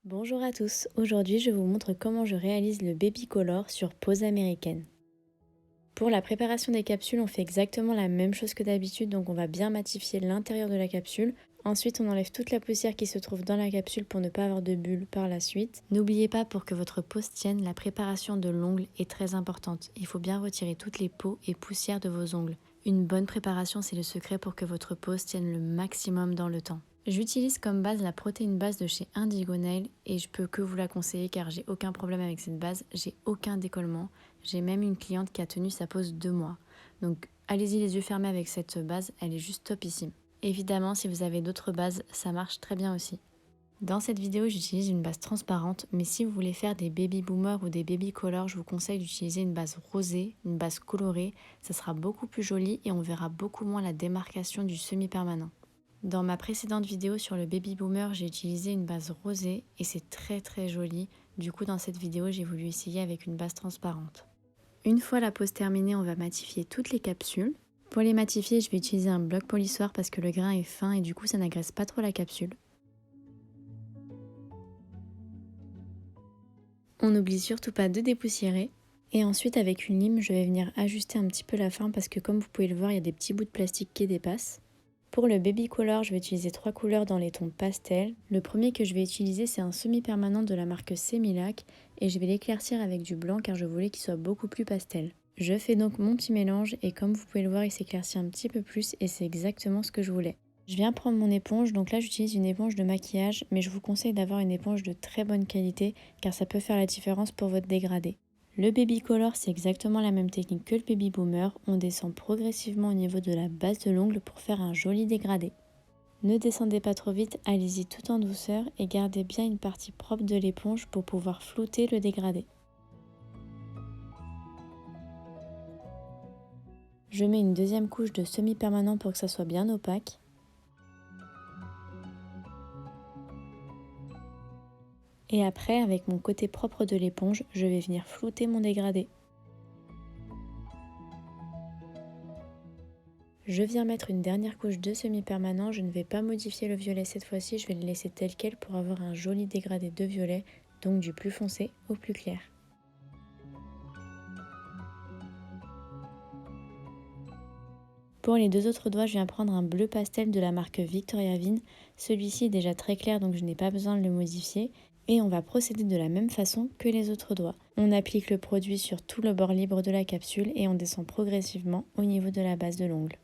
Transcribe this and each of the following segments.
Bonjour à tous, aujourd'hui je vous montre comment je réalise le baby color sur pose américaine. Pour la préparation des capsules, on fait exactement la même chose que d'habitude, donc on va bien matifier l'intérieur de la capsule. Ensuite, on enlève toute la poussière qui se trouve dans la capsule pour ne pas avoir de bulles par la suite. N'oubliez pas, pour que votre pose tienne, la préparation de l'ongle est très importante. Il faut bien retirer toutes les peaux et poussières de vos ongles. Une bonne préparation, c'est le secret pour que votre pose tienne le maximum dans le temps. J'utilise comme base la protéine base de chez Indigo Nail et je peux que vous la conseiller car j'ai aucun problème avec cette base, j'ai aucun décollement. J'ai même une cliente qui a tenu sa pose 2 mois. Donc allez-y les yeux fermés avec cette base, elle est juste topissime. Évidemment, si vous avez d'autres bases, ça marche très bien aussi. Dans cette vidéo, j'utilise une base transparente, mais si vous voulez faire des baby boomers ou des baby colors, je vous conseille d'utiliser une base rosée, une base colorée. Ça sera beaucoup plus joli et on verra beaucoup moins la démarcation du semi-permanent. Dans ma précédente vidéo sur le baby boomer, j'ai utilisé une base rosée et c'est très joli. Du coup, dans cette vidéo, j'ai voulu essayer avec une base transparente. Une fois la pose terminée, on va matifier toutes les capsules. Pour les matifier, je vais utiliser un bloc polissoir parce que le grain est fin et du coup, ça n'agresse pas trop la capsule. On n'oublie surtout pas de dépoussiérer. Et ensuite, avec une lime, je vais venir ajuster un petit peu la forme parce que comme vous pouvez le voir, il y a des petits bouts de plastique qui dépassent. Pour le baby color, je vais utiliser 3 couleurs dans les tons pastel. Le premier que je vais utiliser, c'est un semi-permanent de la marque Semilac et je vais l'éclaircir avec du blanc car je voulais qu'il soit beaucoup plus pastel. Je fais donc mon petit mélange et comme vous pouvez le voir, il s'éclaircit un petit peu plus et c'est exactement ce que je voulais. Je viens prendre mon éponge, donc là j'utilise une éponge de maquillage, mais je vous conseille d'avoir une éponge de très bonne qualité car ça peut faire la différence pour votre dégradé. Le baby color, c'est exactement la même technique que le baby boomer, on descend progressivement au niveau de la base de l'ongle pour faire un joli dégradé. Ne descendez pas trop vite, allez-y tout en douceur et gardez bien une partie propre de l'éponge pour pouvoir flouter le dégradé. Je mets une deuxième couche de semi-permanent pour que ça soit bien opaque. Et après, avec mon côté propre de l'éponge, je vais venir flouter mon dégradé. Je viens mettre une dernière couche de semi-permanent, je ne vais pas modifier le violet cette fois-ci, je vais le laisser tel quel pour avoir un joli dégradé de violet, donc du plus foncé au plus clair. Pour les deux autres doigts, je viens prendre un bleu pastel de la marque Victoria Vigne. Celui-ci est déjà très clair donc je n'ai pas besoin de le modifier. Et on va procéder de la même façon que les autres doigts. On applique le produit sur tout le bord libre de la capsule et on descend progressivement au niveau de la base de l'ongle.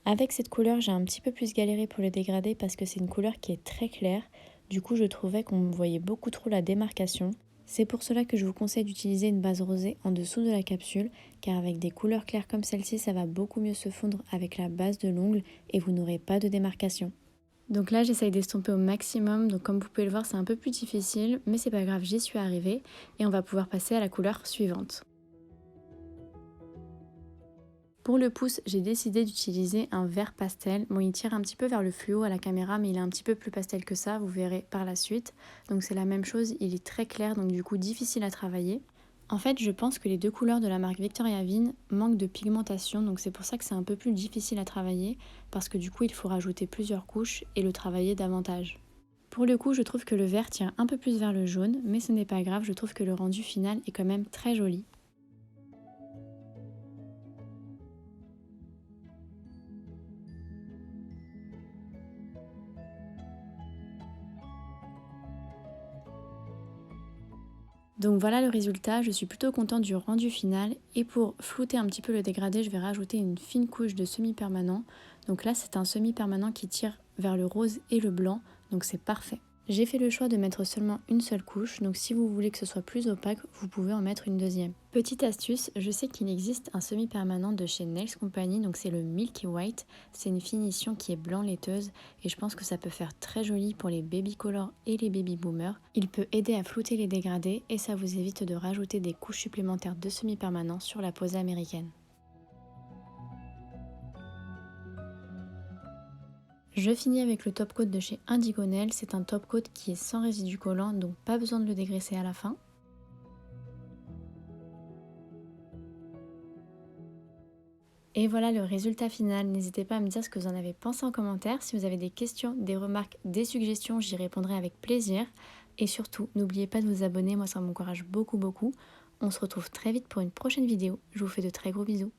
Avec cette couleur, j'ai un petit peu plus galéré pour le dégradé parce que c'est une couleur qui est très claire. Du coup, je trouvais qu'on voyait beaucoup trop la démarcation. C'est pour cela que je vous conseille d'utiliser une base rosée en dessous de la capsule, car avec des couleurs claires comme celle-ci, ça va beaucoup mieux se fondre avec la base de l'ongle et vous n'aurez pas de démarcation. Donc là, j'essaye d'estomper au maximum, donc comme vous pouvez le voir, c'est un peu plus difficile, mais c'est pas grave, j'y suis arrivée et on va pouvoir passer à la couleur suivante. Pour le pouce, j'ai décidé d'utiliser un vert pastel. Bon, il tire un petit peu vers le fluo à la caméra, mais il est un petit peu plus pastel que ça, vous verrez par la suite. Donc c'est la même chose, il est très clair, donc du coup difficile à travailler. En fait, je pense que les deux couleurs de la marque Victoria Vigne manquent de pigmentation, donc c'est pour ça que c'est un peu plus difficile à travailler, parce que du coup il faut rajouter plusieurs couches et le travailler davantage. Pour le coup, je trouve que le vert tire un peu plus vers le jaune, mais ce n'est pas grave, je trouve que le rendu final est quand même très joli. Donc voilà le résultat, je suis plutôt contente du rendu final et pour flouter un petit peu le dégradé, je vais rajouter une fine couche de semi-permanent. Donc là c'est un semi-permanent qui tire vers le rose et le blanc, donc c'est parfait. J'ai fait le choix de mettre seulement une seule couche, donc si vous voulez que ce soit plus opaque, vous pouvez en mettre une deuxième. Petite astuce, je sais qu'il existe un semi-permanent de chez Nails Company, donc c'est le Milky White. C'est une finition qui est blanc laiteuse et je pense que ça peut faire très joli pour les baby color et les baby boomers. Il peut aider à flouter les dégradés et ça vous évite de rajouter des couches supplémentaires de semi-permanent sur la pose américaine. Je finis avec le top coat de chez Indigo Nail. C'est un top coat qui est sans résidu collant, donc pas besoin de le dégraisser à la fin. Et voilà le résultat final. N'hésitez pas à me dire ce que vous en avez pensé en commentaire. Si vous avez des questions, des remarques, des suggestions, j'y répondrai avec plaisir. Et surtout, n'oubliez pas de vous abonner, moi ça m'encourage beaucoup beaucoup. On se retrouve très vite pour une prochaine vidéo. Je vous fais de très gros bisous.